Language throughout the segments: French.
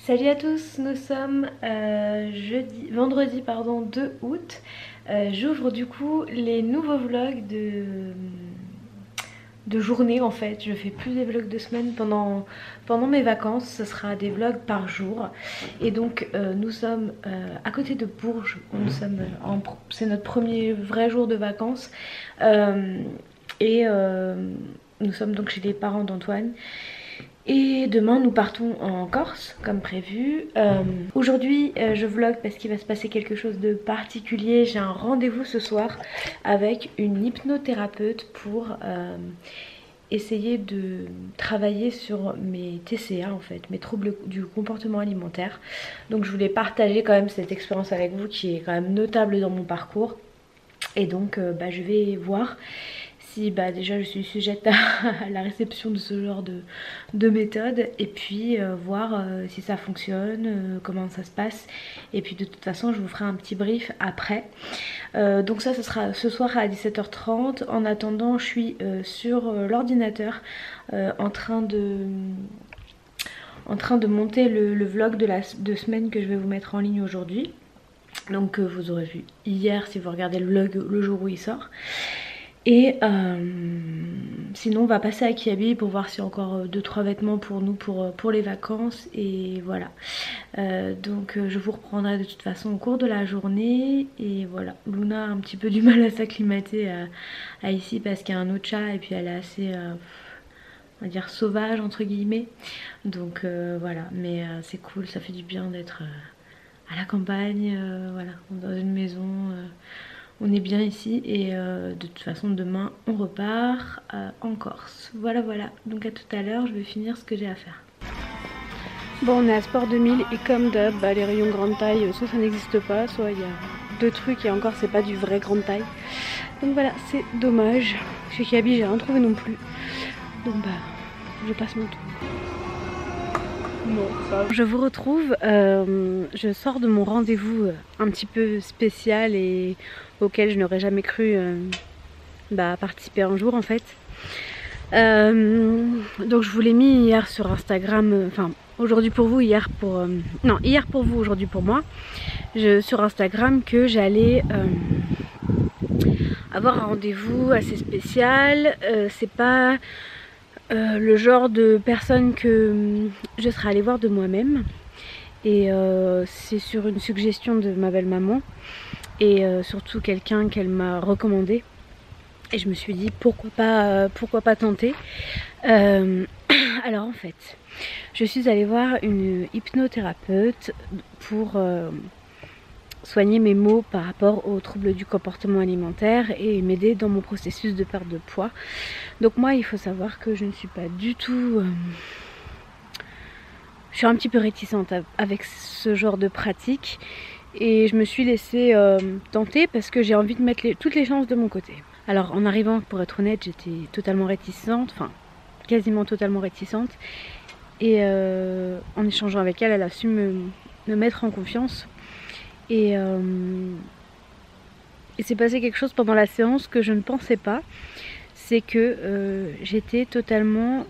Salut à tous, nous sommes vendredi 2 août. J'ouvre du coup les nouveaux vlogs de journée en fait. Je fais plus des vlogs de semaine pendant mes vacances, ce sera des vlogs par jour. Et donc nous sommes à côté de Bourges, c'est notre premier vrai jour de vacances. Nous sommes donc chez les parents d'Antoine. Et demain nous partons en Corse comme prévu. Aujourd'hui je vlog parce qu'il va se passer quelque chose de particulier. J'ai un rendez-vous ce soir avec une hypnothérapeute pour essayer de travailler sur mes TCA en fait, mes troubles du comportement alimentaire. Donc je voulais partager quand même cette expérience avec vous qui est quand même notable dans mon parcours. Et donc je vais voir si déjà je suis sujette à la réception de ce genre de méthode, et puis voir si ça fonctionne, comment ça se passe, et puis de toute façon je vous ferai un petit brief après. Donc ça ce sera ce soir à 17h30. En attendant je suis sur l'ordinateur en train de monter le vlog de semaine que je vais vous mettre en ligne aujourd'hui. Donc vous aurez vu hier si vous regardez le vlog le jour où il sort. Et sinon on va passer à Kiabi pour voir s'il y a encore 2-3 vêtements pour nous pour les vacances. Et voilà, donc je vous reprendrai de toute façon au cours de la journée. Et voilà, Luna a un petit peu du mal à s'acclimater à ici parce qu'il y a un autre chat et puis elle est assez on va dire sauvage entre guillemets. Donc voilà, mais c'est cool, ça fait du bien d'être à la campagne, voilà, dans une maison. On est bien ici et de toute façon demain on repart en Corse. Voilà, donc à tout à l'heure, je vais finir ce que j'ai à faire. Bon, on est à Sport 2000 et comme d'hab, les rayons grande taille, soit ça n'existe pas, soit il y a 2 trucs et encore c'est pas du vrai grande taille. Donc voilà, c'est dommage. Chez Kiabi j'ai rien trouvé non plus. Donc je passe mon tour. Non, ça... Je vous retrouve, je sors de mon rendez-vous un petit peu spécial et auquel je n'aurais jamais cru participer un jour en fait. Donc je vous l'ai mis hier sur Instagram, enfin aujourd'hui pour vous, hier pour... non, hier pour vous, aujourd'hui pour moi. Sur Instagram que j'allais avoir un rendez-vous assez spécial. C'est pas... le genre de personne que je serais allée voir de moi-même, et c'est sur une suggestion de ma belle-maman et surtout quelqu'un qu'elle m'a recommandé, et je me suis dit pourquoi pas tenter. Alors en fait je suis allée voir une hypnothérapeute pour soigner mes maux par rapport aux troubles du comportement alimentaire et m'aider dans mon processus de perte de poids. Donc moi il faut savoir que je ne suis pas du tout... je suis un petit peu réticente avec ce genre de pratique et je me suis laissée tenter parce que j'ai envie de mettre toutes les chances de mon côté. Alors en arrivant, pour être honnête, j'étais totalement réticente, enfin quasiment totalement réticente, et en échangeant avec elle, elle a su me mettre en confiance. Et s'est passé quelque chose pendant la séance que je ne pensais pas, c'est que j'étais totalement,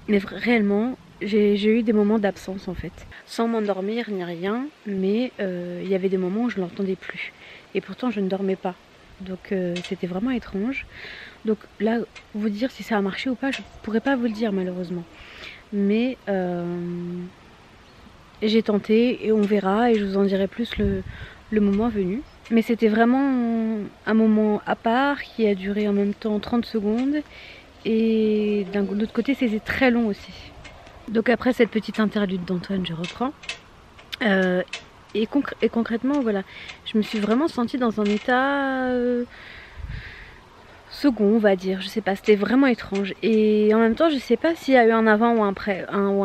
mais réellement, j'ai eu des moments d'absence en fait, sans m'endormir ni rien, mais il y avait des moments où je ne l'entendais plus, et pourtant je ne dormais pas, donc c'était vraiment étrange. Donc là, vous dire si ça a marché ou pas, je pourrais pas vous le dire malheureusement, mais j'ai tenté et on verra, et je vous en dirai plus le moment venu. Mais c'était vraiment un moment à part qui a duré en même temps 30 secondes, et d'un autre côté c'était très long aussi. Donc après cette petite interlude d'Antoine, je reprends. Et concrètement voilà, je me suis vraiment sentie dans un état second, on va dire, je sais pas, c'était vraiment étrange. Et en même temps je sais pas s'il y a eu un avant ou un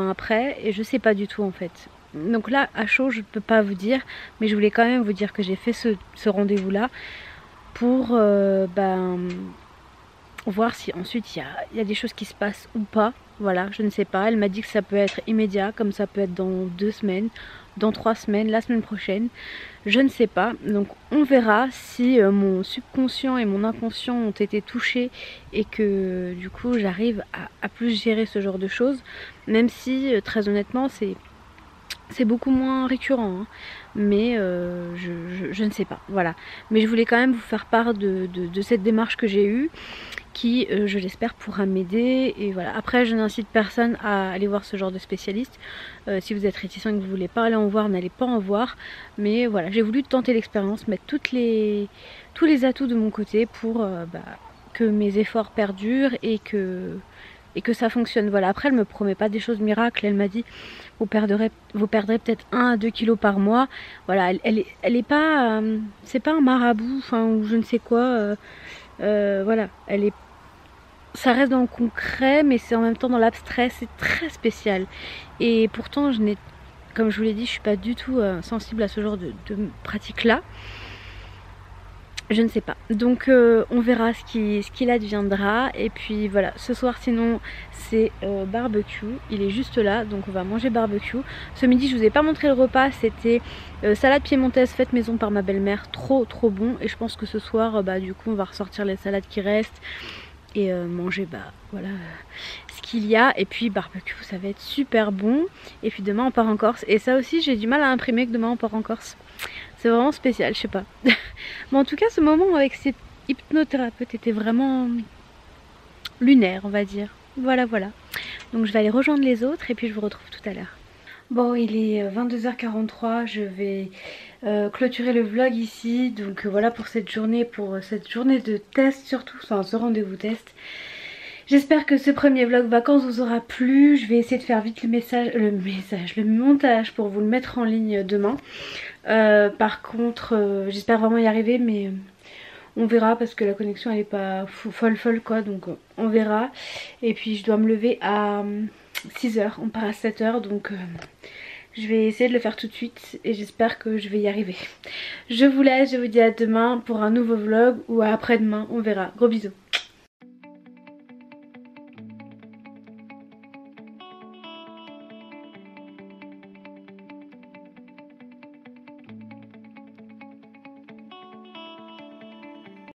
après, et je sais pas du tout en fait. Donc là à chaud je peux pas vous dire, mais je voulais quand même vous dire que j'ai fait ce rendez-vous là pour voir si ensuite il y a des choses qui se passent ou pas. Voilà, je ne sais pas. Elle m'a dit que ça peut être immédiat, comme ça peut être dans 2 semaines, dans 3 semaines, la semaine prochaine. Je ne sais pas. Donc on verra si mon subconscient et mon inconscient ont été touchés et que du coup j'arrive à plus gérer ce genre de choses. Même si très honnêtement c'est C'est beaucoup moins récurrent, hein. Mais je ne sais pas, voilà. Mais je voulais quand même vous faire part de cette démarche que j'ai eue, qui, je l'espère, pourra m'aider. Et voilà. Après, je n'incite personne à aller voir ce genre de spécialiste. Si vous êtes réticent et que vous voulez pas aller en voir, n'allez pas en voir. Mais voilà, j'ai voulu tenter l'expérience, mettre tous les atouts de mon côté pour que mes efforts perdurent et que ça fonctionne. Voilà. Après, elle me promet pas des choses miracles. Elle m'a dit vous perdrez peut-être 1 à 2 kilos par mois. Voilà, elle est pas, c'est pas un marabout, enfin, ou je ne sais quoi. Voilà, ça reste dans le concret, mais c'est en même temps dans l'abstrait. C'est très spécial. Et pourtant, comme je vous l'ai dit, je suis pas du tout sensible à ce genre de pratique-là. Je ne sais pas. Donc on verra ce qu'il adviendra. Et puis voilà, ce soir sinon c'est barbecue. Il est juste là, donc on va manger barbecue. Ce midi je vous ai pas montré le repas, c'était salade piémontaise faite maison par ma belle-mère. Trop bon. Et je pense que ce soir du coup on va ressortir les salades qui restent et manger voilà ce qu'il y a. Et puis barbecue, ça va être super bon. Et puis demain on part en Corse. Et ça aussi j'ai du mal à imprimer que demain on part en Corse. C'est vraiment spécial, je sais pas. Mais en tout cas, ce moment avec cette hypnothérapeute était vraiment lunaire, on va dire. Voilà. Donc je vais aller rejoindre les autres et puis je vous retrouve tout à l'heure. Bon, il est 22h43, je vais clôturer le vlog ici. Donc voilà pour cette journée de test surtout, enfin ce rendez-vous test. J'espère que ce premier vlog vacances vous aura plu. Je vais essayer de faire vite le montage pour vous le mettre en ligne demain. Par contre, j'espère vraiment y arriver, mais on verra parce que la connexion elle est pas folle quoi, donc on verra. Et puis je dois me lever à 6h, on part à 7h, donc je vais essayer de le faire tout de suite et j'espère que je vais y arriver. Je vous laisse, je vous dis à demain pour un nouveau vlog ou à après-demain, on verra. Gros bisous.